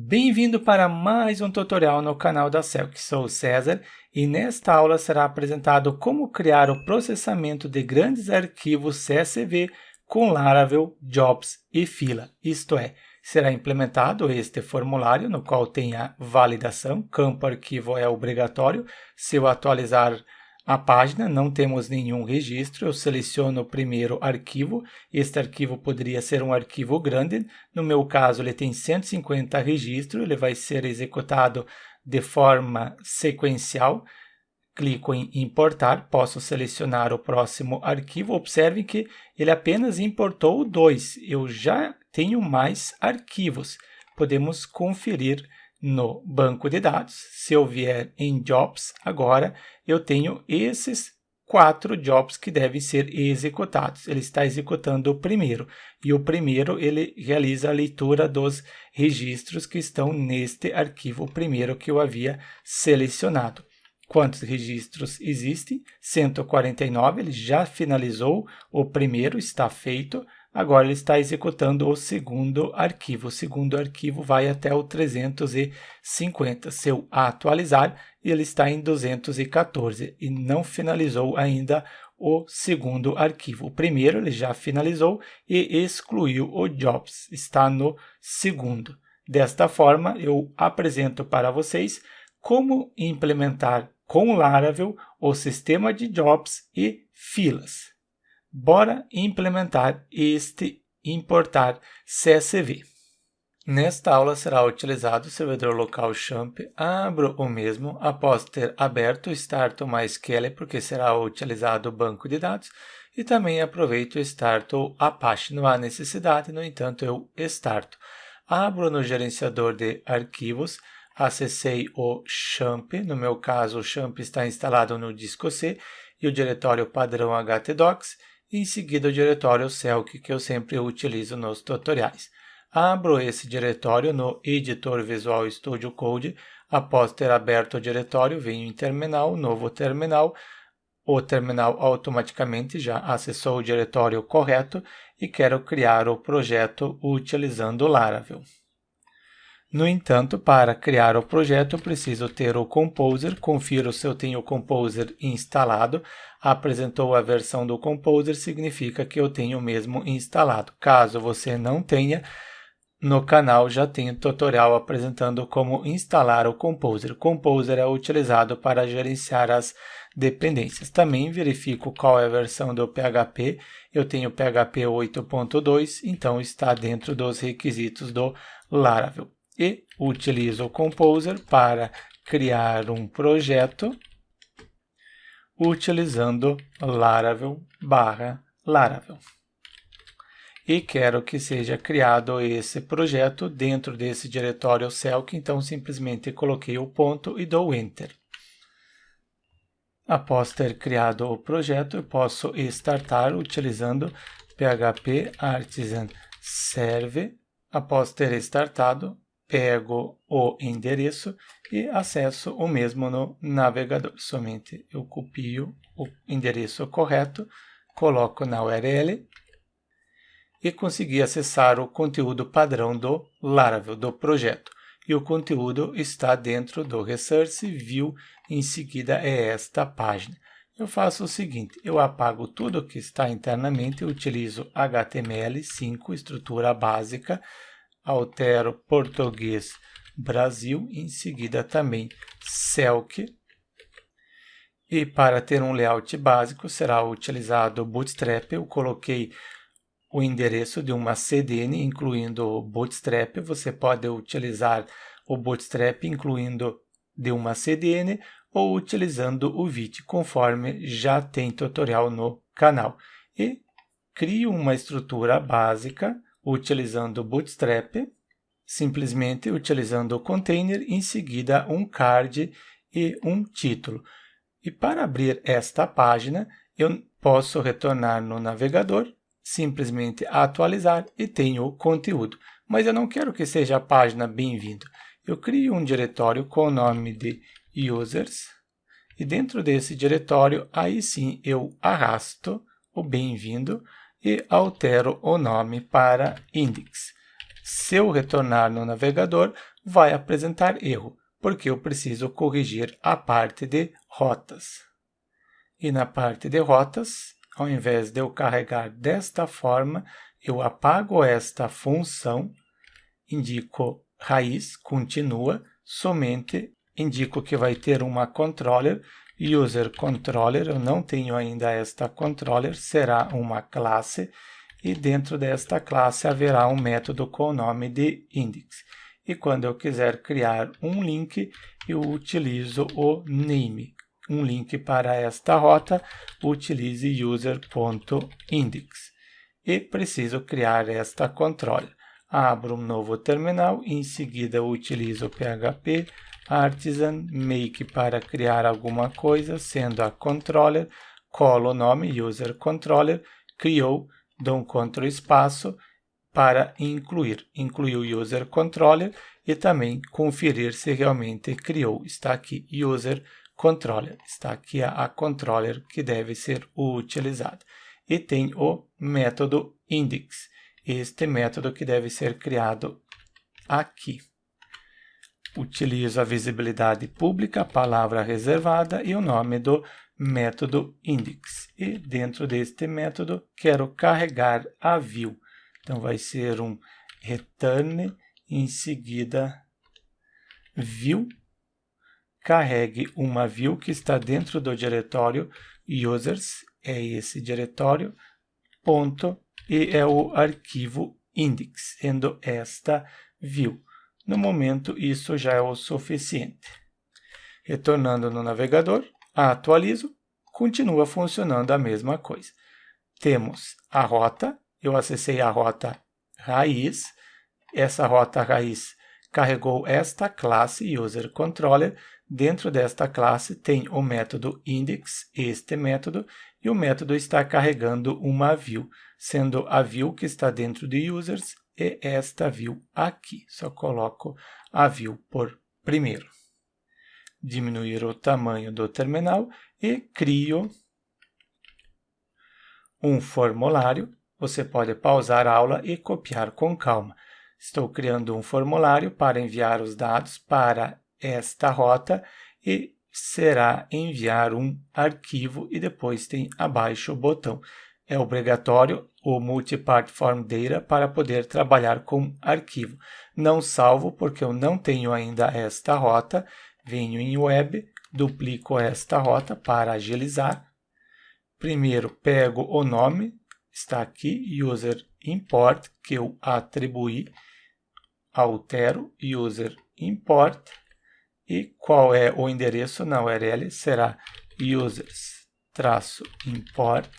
Bem-vindo para mais um tutorial no canal da Celc. Sou o César e nesta aula será apresentado como criar o processamento de grandes arquivos CSV com Laravel, Jobs e fila. Isto é, será implementado este formulário no qual tem a validação, campo arquivo é obrigatório. Se eu atualizar a página, não temos nenhum registro, eu seleciono o primeiro arquivo. Este arquivo poderia ser um arquivo grande, no meu caso ele tem 150 registros, ele vai ser executado de forma sequencial. Clico em importar, posso selecionar o próximo arquivo. Observe que ele apenas importou 2, eu já tenho mais arquivos. Podemos conferir no banco de dados. Se eu vier em Jobs, agora eu tenho esses 4 jobs que devem ser executados. Ele está executando o primeiro, e o primeiro ele realiza a leitura dos registros que estão neste arquivo, o primeiro que eu havia selecionado. Quantos registros existem? 149, ele já finalizou o primeiro, está feito. Agora ele está executando o segundo arquivo. O segundo arquivo vai até o 350. Se eu atualizar, ele está em 214 e não finalizou ainda o segundo arquivo. O primeiro ele já finalizou e excluiu o Jobs, está no segundo. Desta forma, eu apresento para vocês como implementar com Laravel o sistema de Jobs e filas. Bora implementar este importar CSV. Nesta aula será utilizado o servidor local XAMPP. Abro o mesmo após ter aberto o Start o MySQL, porque será utilizado o banco de dados, e também aproveito o Start o Apache. Não há necessidade, no entanto, eu starto. Abro no gerenciador de arquivos, acessei o XAMPP, no meu caso o XAMPP está instalado no disco C, e o diretório padrão htdocs, e em seguida o diretório Celc, que eu sempre utilizo nos tutoriais. Abro esse diretório no editor Visual Studio Code. Após ter aberto o diretório, venho em terminal, novo terminal. O terminal automaticamente já acessou o diretório correto e quero criar o projeto utilizando o Laravel. No entanto, para criar o projeto, eu preciso ter o Composer. Confiro se eu tenho o Composer instalado. Apresentou a versão do Composer, significa que eu tenho o mesmo instalado. Caso você não tenha, no canal já tem tutorial apresentando como instalar o Composer. O Composer é utilizado para gerenciar as dependências. Também verifico qual é a versão do PHP. Eu tenho PHP 8.2, então está dentro dos requisitos do Laravel. E utilizo o Composer para criar um projeto utilizando Laravel/Laravel. E quero que seja criado esse projeto dentro desse diretório Celc, então simplesmente coloquei o ponto e dou Enter. Após ter criado o projeto, eu posso startar utilizando PHP Artisan Serve. Após ter startado, pego o endereço e acesso o mesmo no navegador. Somente eu copio o endereço correto, coloco na URL e consegui acessar o conteúdo padrão do Laravel, do projeto. E o conteúdo está dentro do Resource View, em seguida é esta página. Eu faço o seguinte, eu apago tudo que está internamente, utilizo HTML5, estrutura básica, altero português Brasil, em seguida também Celc. E para ter um layout básico será utilizado o Bootstrap. Eu coloquei o endereço de uma CDN, incluindo o Bootstrap. Você pode utilizar o Bootstrap incluindo de uma CDN ou utilizando o Vite, conforme já tem tutorial no canal. E crio uma estrutura básica utilizando o Bootstrap, simplesmente utilizando o container, em seguida um card e um título. E para abrir esta página, eu posso retornar no navegador, simplesmente atualizar e tenho o conteúdo. Mas eu não quero que seja a página bem-vindo. Eu crio um diretório com o nome de users e dentro desse diretório, aí sim eu arrasto o bem-vindo e altero o nome para index. Se eu retornar no navegador, vai apresentar erro, porque eu preciso corrigir a parte de rotas. E na parte de rotas, ao invés de eu carregar desta forma, eu apago esta função, indico raiz, continua, somente indico que vai ter uma controller, user controller, eu não tenho ainda esta controller, será uma classe, e dentro desta classe haverá um método com o nome de index. E quando eu quiser criar um link, eu utilizo o name. Um link para esta rota, utilize user.index. E preciso criar esta controller. Abro um novo terminal, em seguida utilizo o PHP artisan make para criar alguma coisa, sendo a controller, colo o nome user controller, criou, dou um Ctrl espaço para incluir o user controller e também conferir se realmente criou. Está aqui user controller, está aqui a controller que deve ser utilizada. E tem o método index, este método que deve ser criado aqui. Utilizo a visibilidade pública, a palavra reservada e o nome do método index. E dentro deste método quero carregar a view. Então vai ser um return, em seguida view, carregue uma view que está dentro do diretório users, é esse diretório, ponto, e é o arquivo index, sendo esta view. No momento, isso já é o suficiente. Retornando no navegador, atualizo, continua funcionando a mesma coisa. Temos a rota, eu acessei a rota raiz, essa rota raiz carregou esta classe userController. Dentro desta classe tem o método index, este método, e o método está carregando uma view, sendo a view que está dentro de users e esta view aqui. Só coloco a view por primeiro. Diminuir o tamanho do terminal e crio um formulário. Você pode pausar a aula e copiar com calma. Estou criando um formulário para enviar os dados para esta rota e será enviar um arquivo e depois tem abaixo o botão. É obrigatório o Multipart Form Data para poder trabalhar com arquivo. Não salvo porque eu não tenho ainda esta rota. Venho em Web, duplico esta rota para agilizar. Primeiro pego o nome, está aqui, user import, que eu atribuí, altero, user import, e qual é o endereço na URL? Será users-import,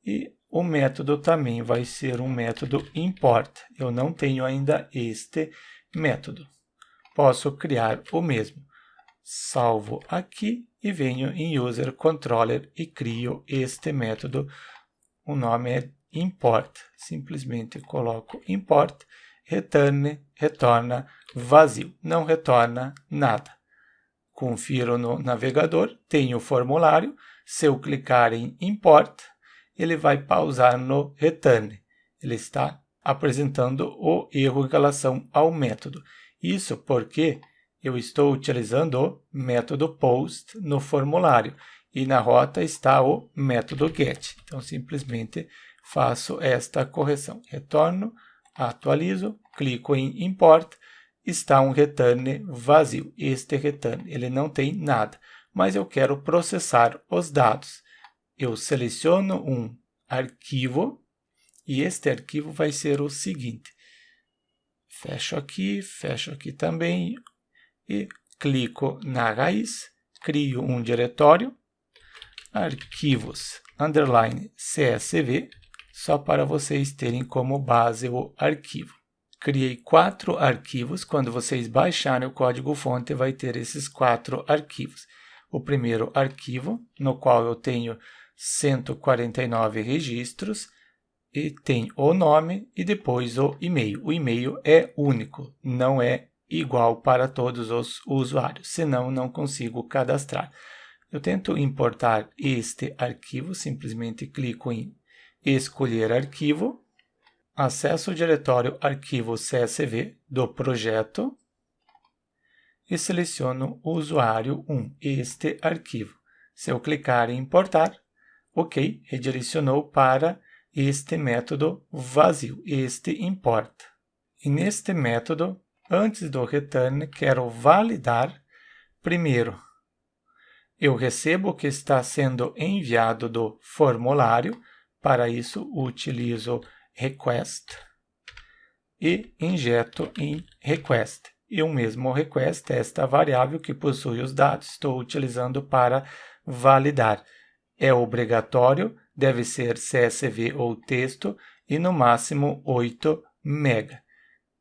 e o método também vai ser um método import. Eu não tenho ainda este método. Posso criar o mesmo. Salvo aqui e venho em user controller e crio este método. O nome é import. Simplesmente coloco import, retorna vazio. Não retorna nada. Confiro no navegador, tenho o formulário. Se eu clicar em import, ele vai pausar no return. Ele está apresentando o erro em relação ao método. Isso porque eu estou utilizando o método post no formulário e na rota está o método get. Então, simplesmente faço esta correção. Retorno, atualizo, clico em import, está um return vazio. Este return, ele não tem nada, mas eu quero processar os dados. Eu seleciono um arquivo e este arquivo vai ser o seguinte. Fecho aqui também. E clico na raiz, crio um diretório, arquivos, _csv, só para vocês terem como base o arquivo. Criei 4 arquivos, quando vocês baixarem o código-fonte vai ter esses 4 arquivos. O primeiro arquivo, no qual eu tenho 149 registros, e tem o nome e depois o e-mail. O e-mail é único, não é igual para todos os usuários, senão não consigo cadastrar. Eu tento importar este arquivo, simplesmente clico em escolher arquivo, acesso o diretório arquivo CSV do projeto, e seleciono o usuário 1, este arquivo. Se eu clicar em importar, ok, redirecionou para este método vazio, este importa. E neste método, antes do return, quero validar primeiro. Eu recebo o que está sendo enviado do formulário, para isso utilizo request e injeto em request. E o mesmo request, esta variável que possui os dados, estou utilizando para validar. É obrigatório, deve ser CSV ou texto e no máximo 8 MB.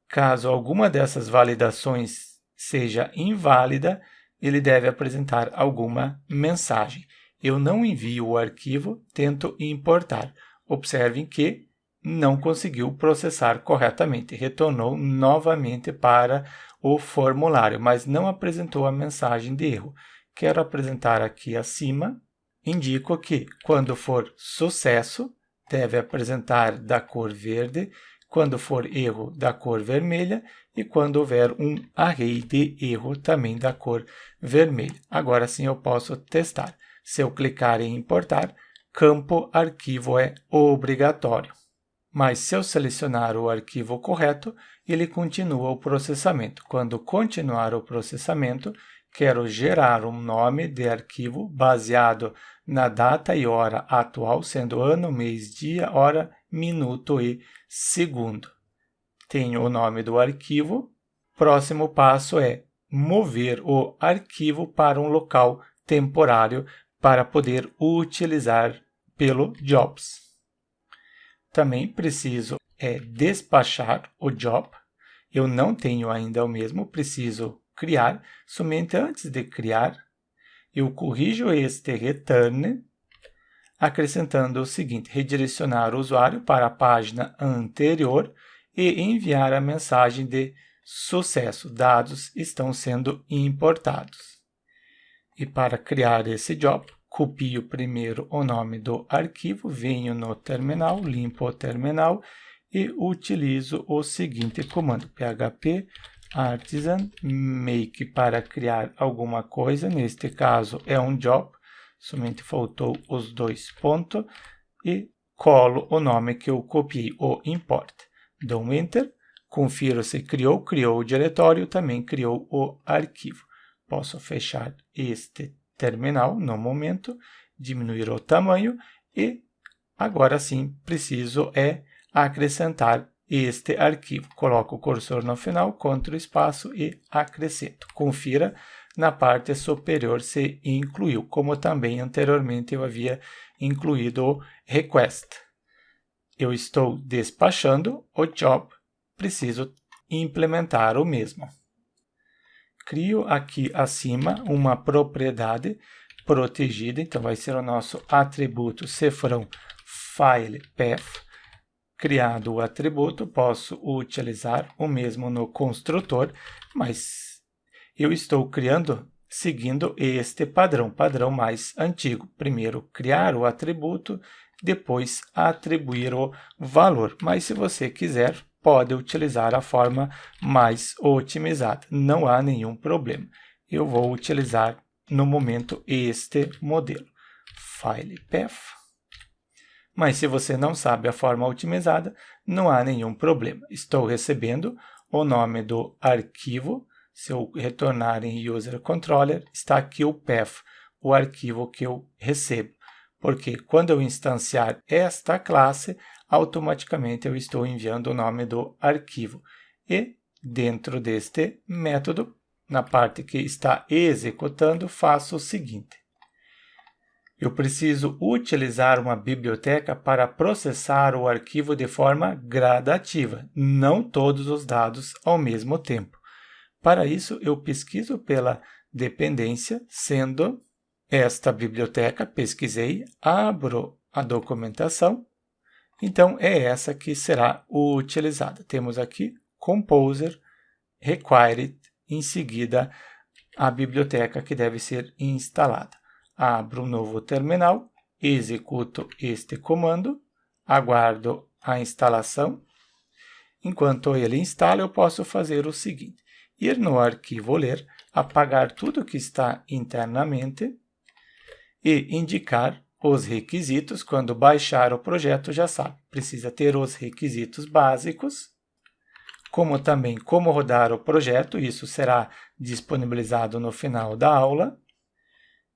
Caso alguma dessas validações seja inválida, ele deve apresentar alguma mensagem. Eu não envio o arquivo, tento importar. Observem que não conseguiu processar corretamente, retornou novamente para o formulário, mas não apresentou a mensagem de erro. Quero apresentar aqui acima, indico que quando for sucesso, deve apresentar da cor verde, quando for erro, da cor vermelha, e quando houver um array de erro, também da cor vermelha. Agora sim eu posso testar. Se eu clicar em importar, campo arquivo é obrigatório. Mas se eu selecionar o arquivo correto, ele continua o processamento. Quando continuar o processamento, quero gerar um nome de arquivo baseado na data e hora atual, sendo ano, mês, dia, hora, minuto e segundo. Tenho o nome do arquivo. Próximo passo é mover o arquivo para um local temporário para poder utilizar pelo Jobs. Também preciso despachar o job. Eu não tenho ainda o mesmo, preciso criar. Somente antes de criar, eu corrijo este return, acrescentando o seguinte: redirecionar o usuário para a página anterior e enviar a mensagem de sucesso. Dados estão sendo importados. E para criar esse job, copio primeiro o nome do arquivo, venho no terminal, limpo o terminal e utilizo o seguinte comando: php artisan make para criar alguma coisa, neste caso é um job, somente faltou os dois pontos, e colo o nome que eu copiei, o import. Dou um enter, confiro se criou o diretório, também criou o arquivo. Posso fechar este terminal no momento, diminuir o tamanho e agora sim preciso acrescentar este arquivo. Coloco o cursor no final, Ctrl espaço e acrescento. Confira na parte superior se incluiu, como também anteriormente eu havia incluído o request. Eu estou despachando o job, preciso implementar o mesmo. Crio aqui acima uma propriedade protegida, então vai ser o nosso atributo cifrão filePath. Criado o atributo, posso utilizar o mesmo no construtor, mas eu estou criando seguindo este padrão mais antigo. Primeiro criar o atributo, depois atribuir o valor. Mas se você quiser, pode utilizar a forma mais otimizada. Não há nenhum problema. Eu vou utilizar no momento este modelo. FilePath. Mas se você não sabe a forma otimizada, não há nenhum problema. Estou recebendo o nome do arquivo. Se eu retornar em User Controller, está aqui o path, o arquivo que eu recebo. Porque quando eu instanciar esta classe, automaticamente eu estou enviando o nome do arquivo. E dentro deste método, na parte que está executando, faço o seguinte. Eu preciso utilizar uma biblioteca para processar o arquivo de forma gradativa, não todos os dados ao mesmo tempo. Para isso, eu pesquiso pela dependência, sendo esta biblioteca, pesquisei, abro a documentação, então é essa que será utilizada. Temos aqui Composer, Required, em seguida a biblioteca que deve ser instalada. Abro um novo terminal, executo este comando, aguardo a instalação. Enquanto ele instala, eu posso fazer o seguinte. ir no arquivo ler, apagar tudo que está internamente e indicar os requisitos. Quando baixar o projeto, já sabe, precisa ter os requisitos básicos, como também como rodar o projeto, isso será disponibilizado no final da aula,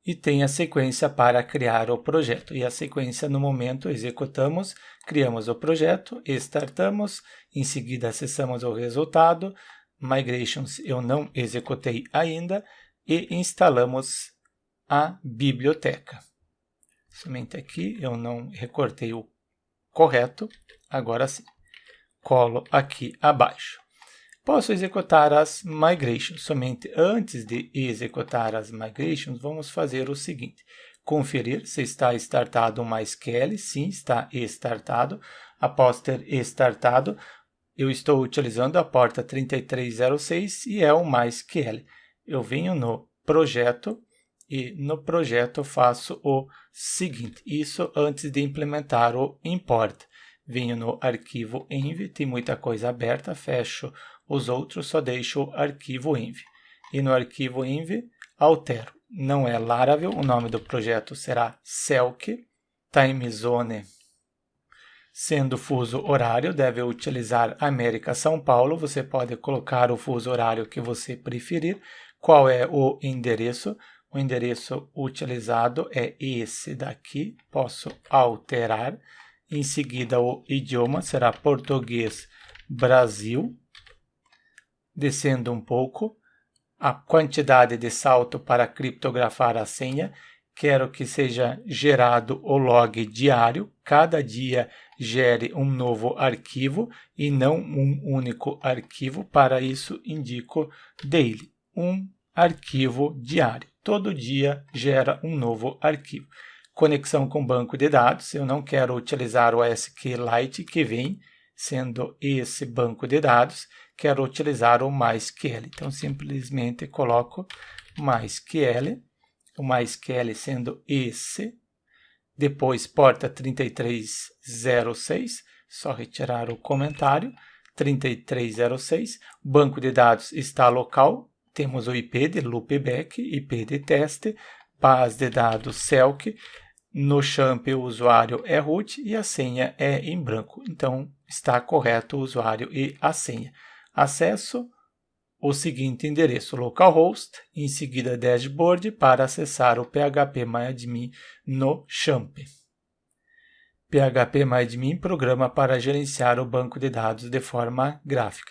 e tem a sequência para criar o projeto. E a sequência, no momento, executamos, criamos o projeto, startamos, em seguida acessamos o resultado, Migrations eu não executei ainda, e instalamos a biblioteca. Somente aqui eu não recortei o correto, agora sim. Colo aqui abaixo. Posso executar as migrations. Somente antes de executar as migrations, vamos fazer o seguinte. Conferir se está startado o MySQL. Sim, está startado. Após ter startado, eu estou utilizando a porta 3306 e é o MySQL. Eu venho no projeto e no projeto faço o seguinte. Isso antes de implementar o import. Venho no arquivo env, tem muita coisa aberta, fecho os outros, só deixo o arquivo env. E no arquivo env, altero. Não é Laravel, o nome do projeto será Selk. Time Zone, sendo fuso horário, deve utilizar América São Paulo. Você pode colocar o fuso horário que você preferir. Qual é o endereço? O endereço utilizado é esse daqui. Posso alterar. Em seguida, o idioma será português Brasil. Descendo um pouco, a quantidade de salto para criptografar a senha. Quero que seja gerado o log diário. Cada dia gere um novo arquivo e não um único arquivo. Para isso, indico daily, um arquivo diário. Todo dia gera um novo arquivo. Conexão com banco de dados, eu não quero utilizar o SQLite que vem, sendo esse banco de dados, quero utilizar o MySQL. Então, simplesmente coloco MySQL, o MySQL sendo esse, depois porta 3306, só retirar o comentário, 3306, o banco de dados está local, temos o IP de loopback, IP de teste, base de dados Selk, no champ o usuário é root e a senha é em branco. Então, está correto o usuário e a senha. Acesso o seguinte endereço, localhost, em seguida dashboard para acessar o phpMyAdmin no champ. phpMyAdmin programa para gerenciar o banco de dados de forma gráfica.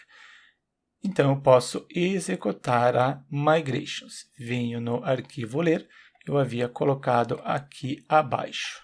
Então, eu posso executar a migrations. Venho no arquivo ler. Eu havia colocado aqui abaixo.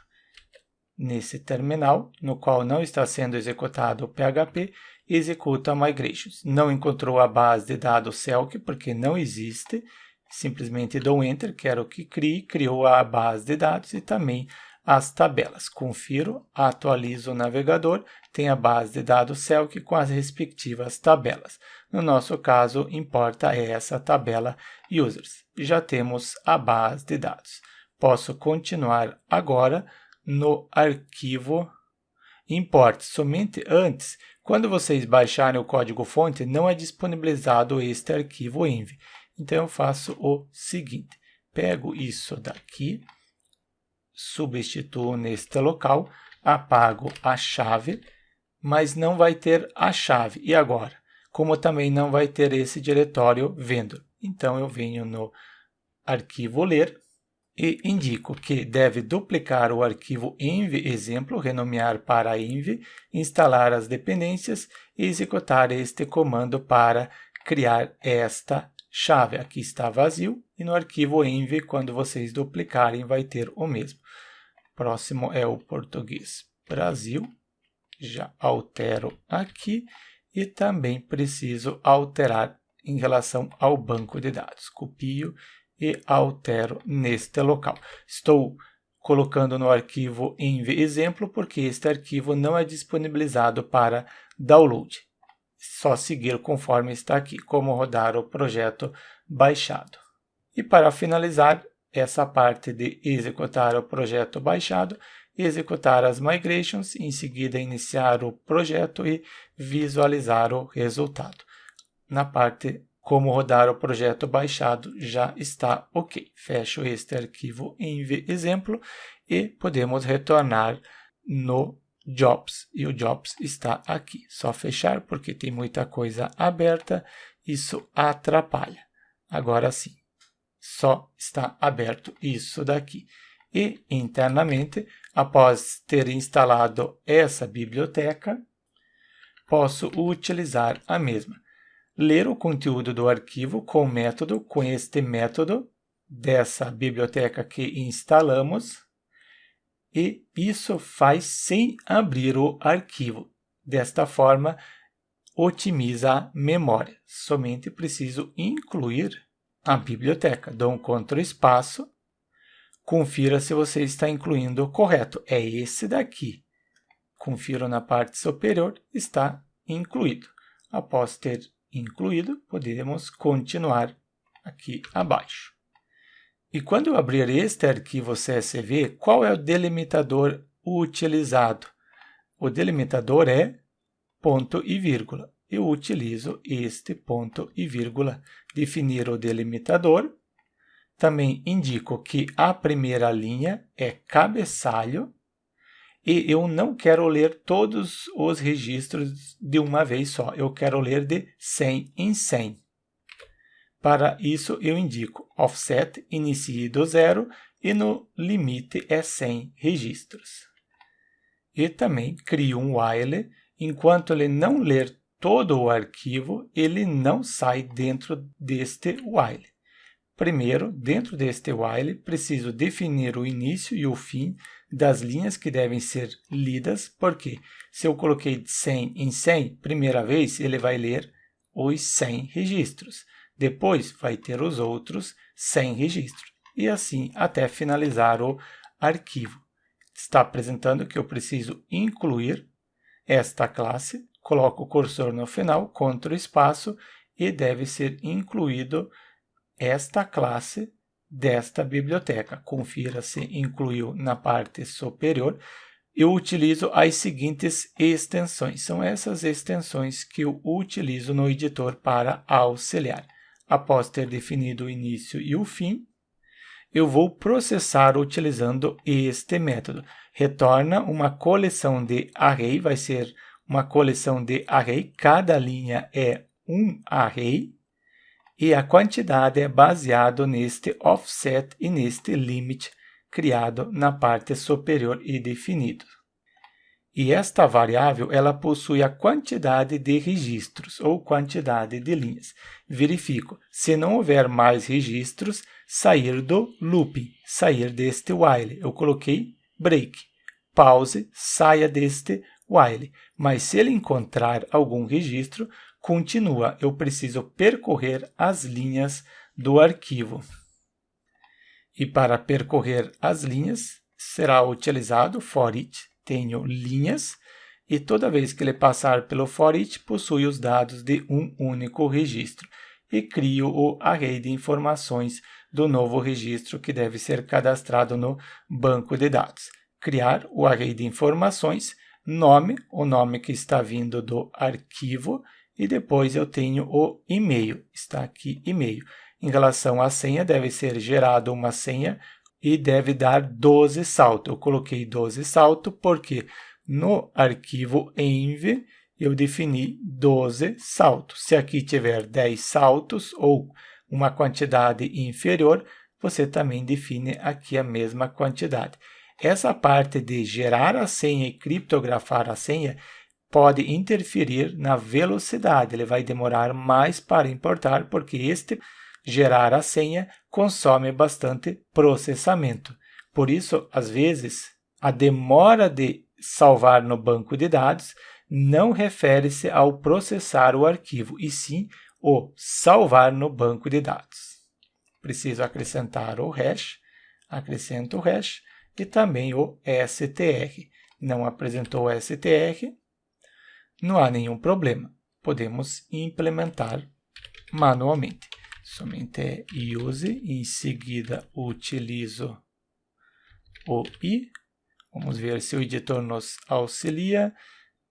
Nesse terminal, no qual não está sendo executado o PHP, executa a migrations. Não encontrou a base de dados Selk, porque não existe. Simplesmente dou Enter, quero que crie, criou a base de dados e também as tabelas. Confiro, atualizo o navegador, tem a base de dados Selk com as respectivas tabelas. No nosso caso, importa essa tabela users. Já temos a base de dados. Posso continuar agora no arquivo import. Somente antes, quando vocês baixarem o código-fonte, não é disponibilizado este arquivo env. Então, eu faço o seguinte. Pego isso daqui, substituo neste local, apago a chave, mas não vai ter a chave. E agora? Como também não vai ter esse diretório vendor. Então, eu venho no arquivo ler e indico que deve duplicar o arquivo env exemplo, renomear para env, instalar as dependências e executar este comando para criar esta chave. Aqui está vazio e no arquivo env, quando vocês duplicarem, vai ter o mesmo. Próximo é o português Brasil. Já altero aqui. E também preciso alterar em relação ao banco de dados. Copio e altero neste local. Estou colocando no arquivo env exemplo, porque este arquivo não é disponibilizado para download. Só seguir conforme está aqui, como rodar o projeto baixado. E para finalizar essa parte de executar o projeto baixado, executar as migrations, em seguida iniciar o projeto e visualizar o resultado. Na parte como rodar o projeto baixado já está ok. Fecho este arquivo env exemplo e podemos retornar no Jobs. E o Jobs está aqui. Só fechar porque tem muita coisa aberta, isso atrapalha. Agora sim, só está aberto isso daqui. E internamente, após ter instalado essa biblioteca, posso utilizar a mesma. Ler o conteúdo do arquivo com este método dessa biblioteca que instalamos, e isso faz sem abrir o arquivo. Desta forma, otimiza a memória. Somente preciso incluir a biblioteca. Dou um Ctrl espaço, confira se você está incluindo o correto. É esse daqui. Confiro na parte superior, está incluído. Após ter incluído, podemos continuar aqui abaixo. E quando eu abrir este arquivo CSV, qual é o delimitador utilizado? O delimitador é ponto e vírgula. Eu utilizo este ponto e vírgula. Definir o delimitador. Também indico que a primeira linha é cabeçalho. E eu não quero ler todos os registros de uma vez só. Eu quero ler de 100 em 100. Para isso, eu indico offset, inicie do zero e no limite é 100 registros. E também crio um while. Enquanto ele não ler todo o arquivo, ele não sai dentro deste while. Primeiro, dentro deste while, preciso definir o início e o fim das linhas que devem ser lidas, porque se eu coloquei de 100 em 100, primeira vez ele vai ler os 100 registros. Depois vai ter os outros 100 registros. E assim até finalizar o arquivo. Está apresentando que eu preciso incluir esta classe. Coloco o cursor no final, Ctrl espaço, e deve ser incluído esta classe desta biblioteca. Confira se incluiu na parte superior. Eu utilizo as seguintes extensões. São essas extensões que eu utilizo no editor para auxiliar. Após ter definido o início e o fim, eu vou processar utilizando este método. Retorna uma coleção de array, vai ser uma coleção de array. Cada linha é um array. E a quantidade é baseado neste offset e neste limit criado na parte superior e definido. E esta variável ela possui a quantidade de registros ou quantidade de linhas. Verifico, se não houver mais registros, sair do loop, sair deste while. Eu coloquei break, pause, saia deste while. Mas se ele encontrar algum registro, continua. Eu preciso percorrer as linhas do arquivo. E para percorrer as linhas, será utilizado for each. Tenho linhas e toda vez que ele passar pelo for each, possui os dados de um único registro. E crio o array de informações do novo registro que deve ser cadastrado no banco de dados. Criar o array de informações, nome, o nome que está vindo do arquivo, e depois eu tenho o e-mail, está aqui e-mail. Em relação à senha, deve ser gerada uma senha e deve dar 12 saltos. Eu coloquei 12 saltos porque no arquivo env eu defini 12 saltos. Se aqui tiver 10 saltos ou uma quantidade inferior, você também define aqui a mesma quantidade. Essa parte de gerar a senha e criptografar a senha pode interferir na velocidade. Ele vai demorar mais para importar porque este gerar a senha consome bastante processamento. Por isso, às vezes, a demora de salvar no banco de dados não refere-se ao processar o arquivo, e sim o salvar no banco de dados. Preciso acrescentar o hash, acrescento o hash e também o str. Não apresentou o str, não há nenhum problema. Podemos implementar manualmente. Somente é use, em seguida utilizo o i. Vamos ver se o editor nos auxilia.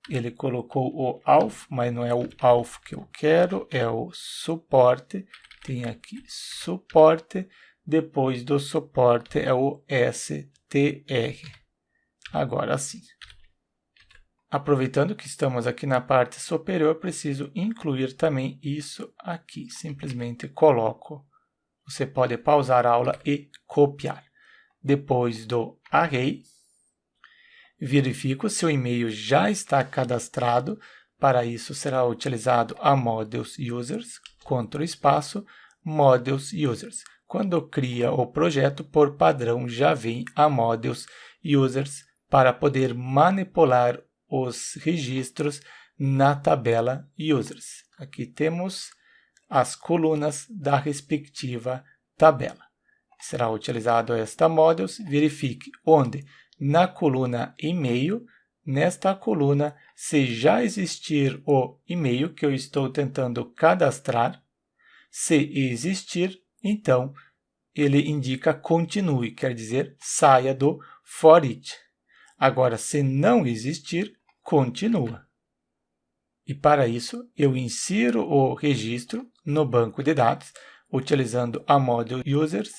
ele colocou o auth, mas não é o auth que eu quero, é o suporte. Tem aqui suporte, depois do suporte é o str. Agora sim. Aproveitando que estamos aqui na parte superior, preciso incluir também isso aqui. Simplesmente coloco. Você pode pausar a aula e copiar. Depois do array, verifico se o e-mail já está cadastrado. Para isso será utilizado a Modules Users, Ctrl espaço, Modules Users. Quando cria o projeto, por padrão já vem a Modules Users para poder manipular os registros na tabela Users. Aqui temos as colunas da respectiva tabela. Será utilizado esta Modules. Verifique onde na coluna e-mail, nesta coluna, se já existir o e-mail que eu estou tentando cadastrar. Se existir, então ele indica continue, quer dizer, saia do for each. Agora, se não existir, continua. E para isso, eu insiro o registro no banco de dados, utilizando a Module Users,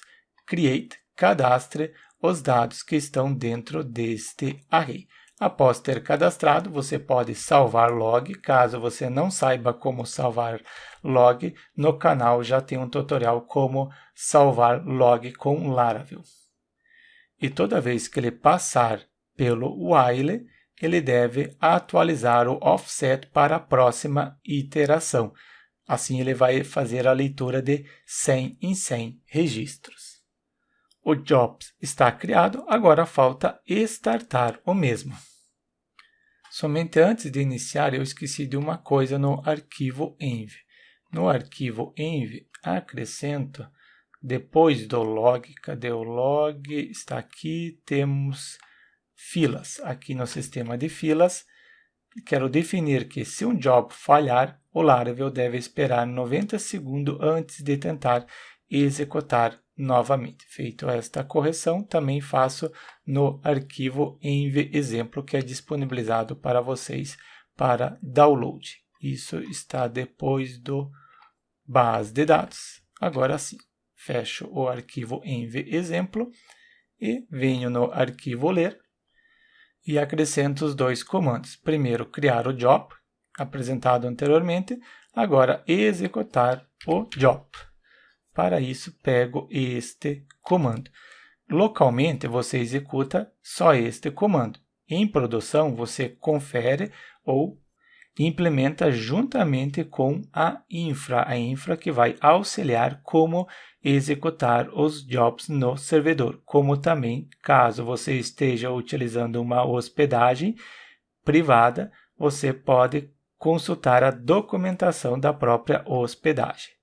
Create, cadastre os dados que estão dentro deste array. Após ter cadastrado, você pode salvar log. Caso você não saiba como salvar log, no canal já tem um tutorial como salvar log com Laravel. E toda vez que ele passar pelo while, ele deve atualizar o offset para a próxima iteração. Assim, ele vai fazer a leitura de 100 em 100 registros. O Jobs está criado, agora falta startar o mesmo. Somente antes de iniciar, eu esqueci de uma coisa no arquivo env. No arquivo env, acrescento, depois do log, cadê o log? Está aqui, temos filas. Aqui no sistema de filas, quero definir que se um job falhar, o Laravel deve esperar 90 segundos antes de tentar executar novamente. Feito esta correção, também faço no arquivo env exemplo que é disponibilizado para vocês para download. Isso está depois do base de dados. Agora sim, fecho o arquivo env exemplo e venho no arquivo ler e acrescento os dois comandos. Primeiro, criar o job, apresentado anteriormente, agora executar o job. Para isso, pego este comando. Localmente, você executa só este comando. Em produção, você confere ou implementa juntamente com a infra que vai auxiliar como executar os jobs no servidor. Como também, caso você esteja utilizando uma hospedagem privada, você pode consultar a documentação da própria hospedagem.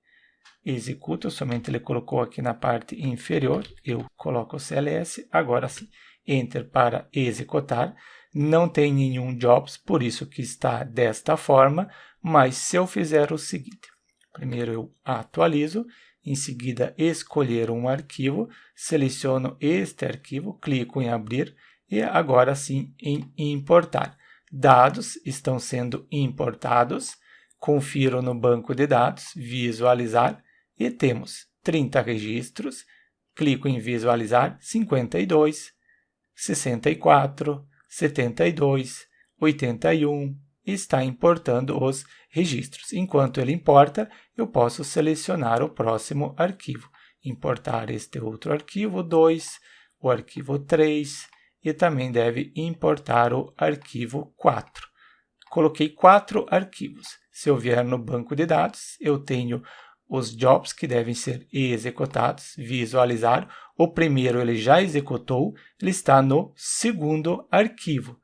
Executo, somente ele colocou aqui na parte inferior, eu coloco o CLS, agora sim, Enter para executar, não tem nenhum jobs, por isso que está desta forma, mas se eu fizer o seguinte, primeiro eu atualizo, em seguida escolher um arquivo, seleciono este arquivo, clico em abrir e agora sim em importar. Dados estão sendo importados, confiro no banco de dados, visualizar, e temos 30 registros, clico em visualizar, 52, 64, 72, 81, está importando os registros. Enquanto ele importa, eu posso selecionar o próximo arquivo. Importar este outro arquivo 2, o arquivo 3 e também deve importar o arquivo 4. Coloquei 4 arquivos. Se eu vier no banco de dados, eu tenho os jobs que devem ser executados, visualizar. O primeiro ele já executou, ele está no segundo arquivo.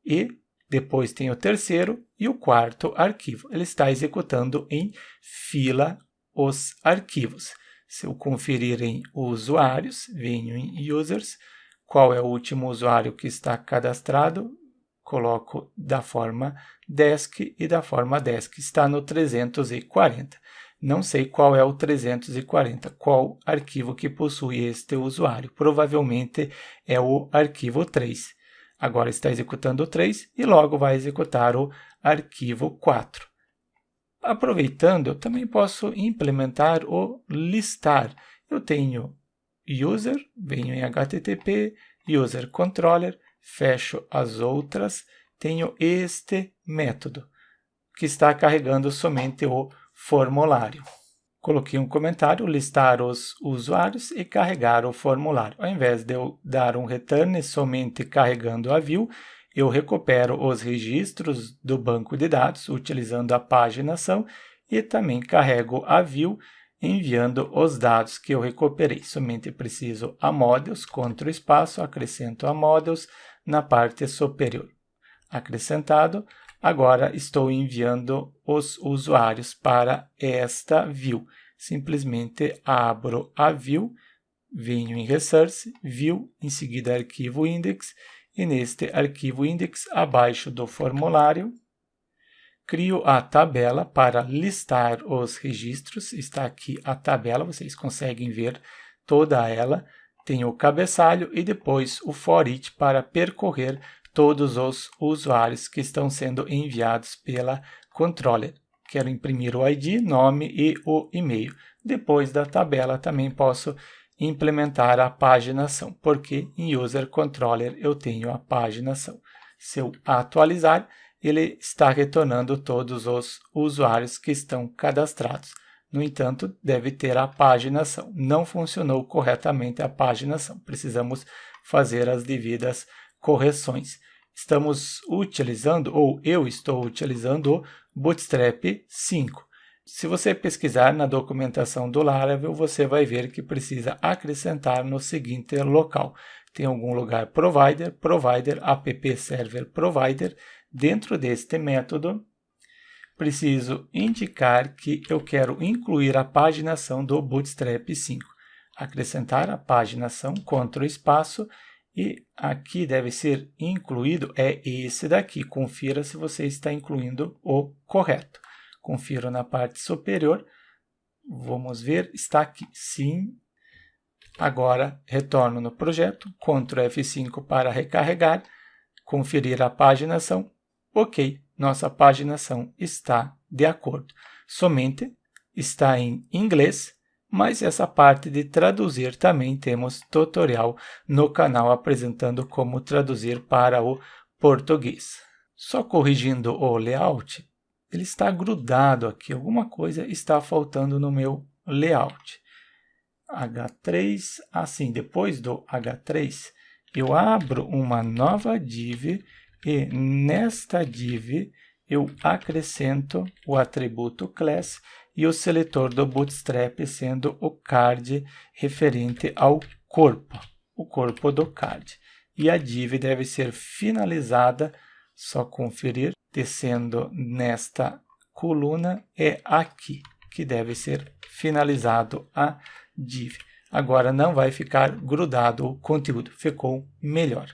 E depois tem o terceiro e o quarto arquivo. Ele está executando em fila os arquivos. Se eu conferir em usuários, venho em users, qual é o último usuário que está cadastrado, coloco da forma desk e da forma desk está no 340. Não sei qual é o 340, qual arquivo que possui este usuário. Provavelmente é o arquivo 3. Agora está executando o 3 e logo vai executar o arquivo 4. Aproveitando, eu também posso implementar o listar. Eu tenho user, venho em HTTP, user controller, fecho as outras, tenho este método, que está carregando somente o formulário. Coloquei um comentário, listar os usuários e carregar o formulário. Ao invés de eu dar um return somente carregando a view, eu recupero os registros do banco de dados utilizando a paginação e também carrego a view enviando os dados que eu recuperei. Somente preciso a models, Ctrl espaço, acrescento a models na parte superior. Acrescentado. Agora estou enviando os usuários para esta view. Simplesmente abro a view, venho em Resource, View, em seguida Arquivo Index, e neste Arquivo Index, abaixo do formulário, crio a tabela para listar os registros. Está aqui a tabela, vocês conseguem ver toda ela. Tem o cabeçalho e depois o for each para percorrer todos os usuários que estão sendo enviados pela controller. Quero imprimir o ID, nome e o e-mail. Depois da tabela também posso implementar a paginação, porque em User Controller eu tenho a paginação. Se eu atualizar, ele está retornando todos os usuários que estão cadastrados. No entanto, deve ter a paginação. Não funcionou corretamente a paginação. Precisamos fazer as devidas correções. Estamos utilizando, ou eu estou utilizando, o Bootstrap 5. Se você pesquisar na documentação do Laravel, você vai ver que precisa acrescentar no seguinte local. Tem algum lugar provider, app server provider. Dentro deste método, preciso indicar que eu quero incluir a paginação do Bootstrap 5. Acrescentar a paginação, Ctrl espaço, e aqui deve ser incluído, é esse daqui. Confira se você está incluindo o correto. Confiro na parte superior. Vamos ver, está aqui. Sim. Agora, retorno no projeto, Ctrl F5 para recarregar, conferir a paginação. Ok, nossa paginação está de acordo. Somente está em inglês, mas essa parte de traduzir também temos tutorial no canal apresentando como traduzir para o português. Só corrigindo o layout, ele está grudado aqui, alguma coisa está faltando no meu layout. H3, assim, depois do H3, eu abro uma nova div e nesta div eu acrescento o atributo class e o seletor do Bootstrap sendo o card referente ao corpo, o corpo do card. E a div deve ser finalizada, só conferir, descendo nesta coluna, é aqui que deve ser finalizado a div. Agora não vai ficar grudado o conteúdo, ficou melhor.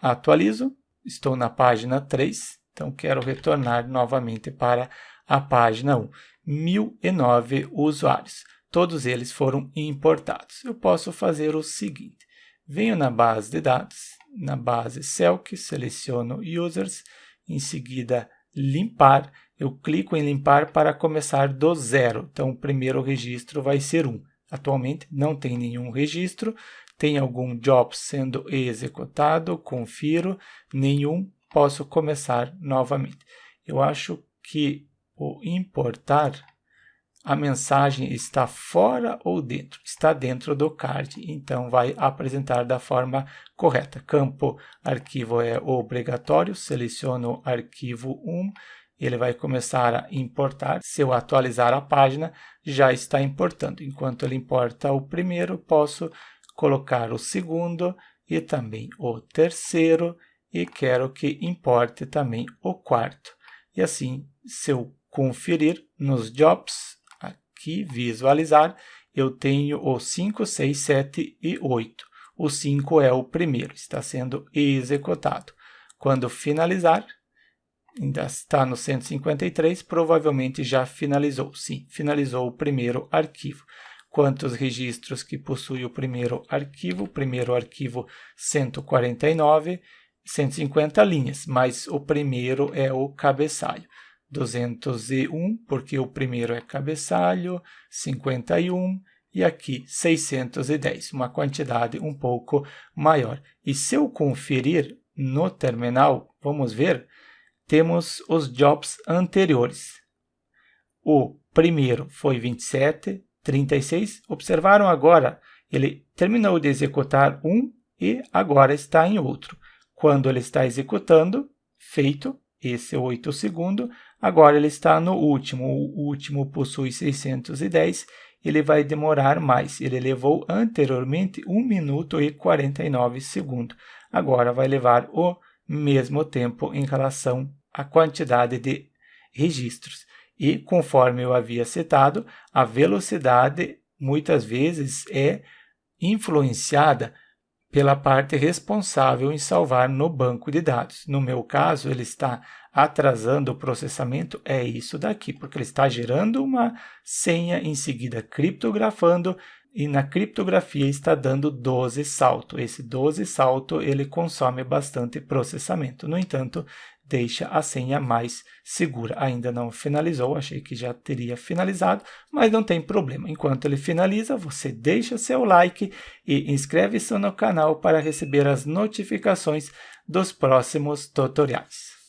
Atualizo, estou na página 3, então quero retornar novamente para a página 1. 1009 usuários, todos eles foram importados. Eu posso fazer o seguinte, venho na base de dados, na base Select, seleciono Users, em seguida limpar, eu clico em limpar para começar do zero, então o primeiro registro vai ser 1. Atualmente não tem nenhum registro, tem algum job sendo executado, confiro, nenhum, posso começar novamente. Eu acho que o importar, a mensagem está fora ou dentro? Está dentro do card, então vai apresentar da forma correta. Campo arquivo é obrigatório, seleciono arquivo 1, ele vai começar a importar. Se eu atualizar a página, já está importando. Enquanto ele importa o primeiro, posso colocar o segundo e também o terceiro, e quero que importe também o quarto. E assim, se eu conferir nos jobs, aqui, visualizar, eu tenho o 5, 6, 7 e 8. O 5 é o primeiro, está sendo executado. Quando finalizar, ainda está no 153, provavelmente já finalizou. Sim, finalizou o primeiro arquivo. Quantos registros que possui o primeiro arquivo? O primeiro arquivo 149, 150 linhas, mas o primeiro é o cabeçalho. 201, porque o primeiro é cabeçalho, 51 e aqui 610, uma quantidade um pouco maior. E se eu conferir no terminal, vamos ver, temos os jobs anteriores. O primeiro foi 27, 36. Observaram agora? Ele terminou de executar um e agora está em outro. Quando ele está executando, feito, esse é o 8 segundo, agora ele está no último. O último possui 610, ele vai demorar mais. Ele levou anteriormente 1 minuto e 49 segundos. Agora vai levar o mesmo tempo em relação à quantidade de registros. E, conforme eu havia citado, a velocidade muitas vezes é influenciada pela parte responsável em salvar no banco de dados. No meu caso, ele está atrasando o processamento, é isso daqui, porque ele está gerando uma senha, em seguida criptografando, e na criptografia está dando 12 saltos. Esse 12 salto ele consome bastante processamento. No entanto, deixa a senha mais segura. Ainda não finalizou, achei que já teria finalizado, mas não tem problema. Enquanto ele finaliza, você deixa seu like e inscreve-se no canal para receber as notificações dos próximos tutoriais.